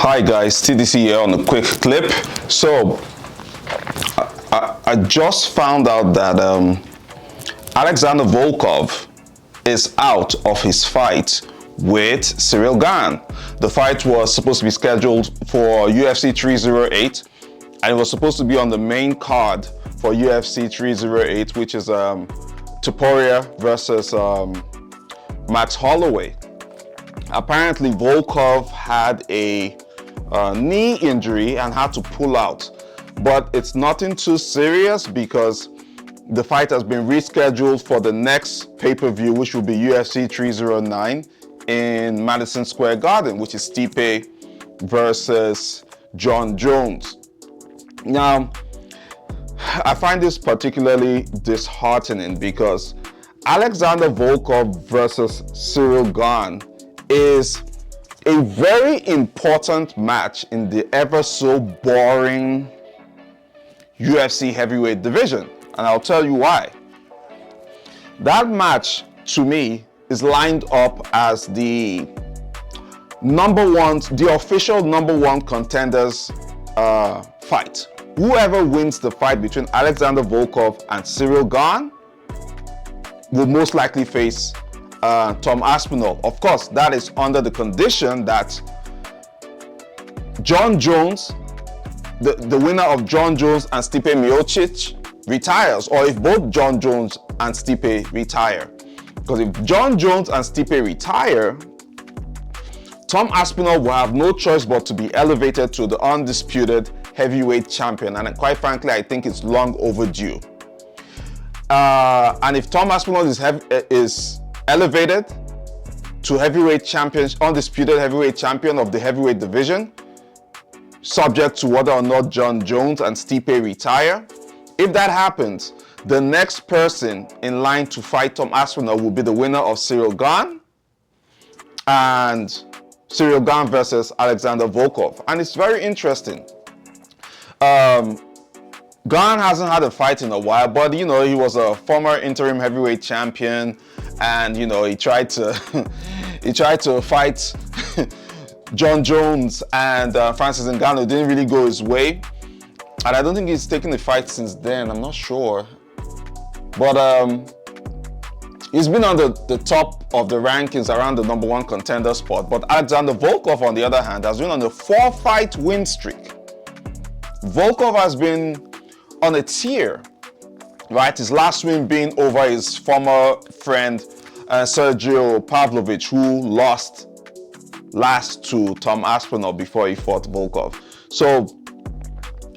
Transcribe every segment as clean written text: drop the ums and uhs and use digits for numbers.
Hi guys, TDC here on a quick clip. So I just found out that Alexander Volkov is out of his fight with Cyril Gane. The fight was supposed to be scheduled for UFC 308 and it was supposed to be on the main card for UFC 308, which is Topuria versus Max Holloway. Apparently Volkov had a knee injury and had to pull out, but it's nothing too serious because the fight has been rescheduled for the next pay-per-view, which will be UFC 309 in Madison Square Garden, which is Stipe versus Jon Jones. Now, I find this particularly disheartening because Alexander Volkov versus Cyril Gane is a very important match in the ever so boring UFC heavyweight division, and I'll tell you why. That match to me is lined up as the official number one contenders fight. Whoever wins the fight between Alexander Volkov and Cyril Gane will most likely face Tom Aspinall. Of course, that is under the condition that Jon Jones, the winner of Jon Jones and Stipe Miocic, retires, or if both Jon Jones and Stipe retire. Because if Jon Jones and Stipe retire, Tom Aspinall will have no choice but to be elevated to the undisputed heavyweight champion, and quite frankly, I think it's long overdue. And if Tom Aspinall is elevated to heavyweight champion, undisputed heavyweight champion of the heavyweight division, subject to whether or not Jon Jones and Stipe retire. If that happens, the next person in line to fight Tom Aspinall will be the winner of Cyril Gane, and Cyril Gane versus Alexander Volkov. And it's very interesting. Gane hasn't had a fight in a while, but you know, he was a former interim heavyweight champion, and you know, he tried to fight Jon Jones and Francis Ngannou. It didn't really go his way, and I don't think he's taken the fight since then. I'm not sure, but he's been on the top of the rankings around the number one contender spot. But Alexander Volkov, on the other hand, has been on a 4-fight win streak. Volkov has been on a tear, right? His last win being over his former friend Sergio Pavlovich, who lost last to Tom Aspinall before he fought Volkov. So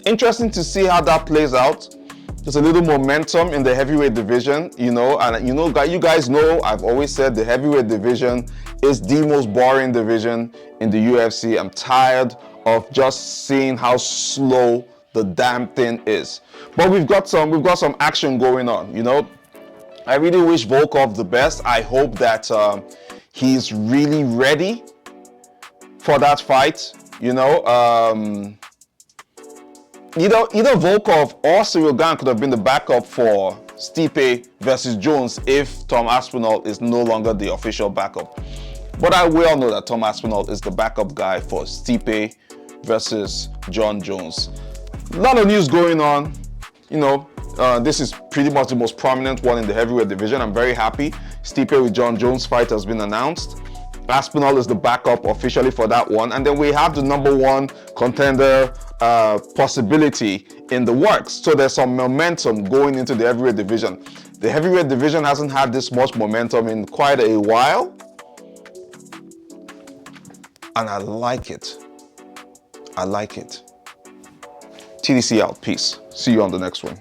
interesting to see how that plays out. There's a little momentum in the heavyweight division, you know, and you guys know I've always said the heavyweight division is the most boring division in the UFC. I'm tired of just seeing how slow the damn thing is. But we've got some action going on, you know. I really wish Volkov the best. I hope that he's really ready for that fight, you know. Either Volkov or Cyril Gane could have been the backup for Stipe versus Jones if Tom Aspinall is no longer the official backup. But we all know that Tom Aspinall is the backup guy for Stipe versus Jon Jones. A lot of news going on, you know. This is pretty much the most prominent one in the heavyweight division. I'm very happy. Stipe with Jon Jones fight has been announced. Aspinall is the backup officially for that one. And then we have the number one contender possibility in the works. So there's some momentum going into the heavyweight division. The heavyweight division hasn't had this much momentum in quite a while. And I like it. I like it. TDC out. Peace. See you on the next one.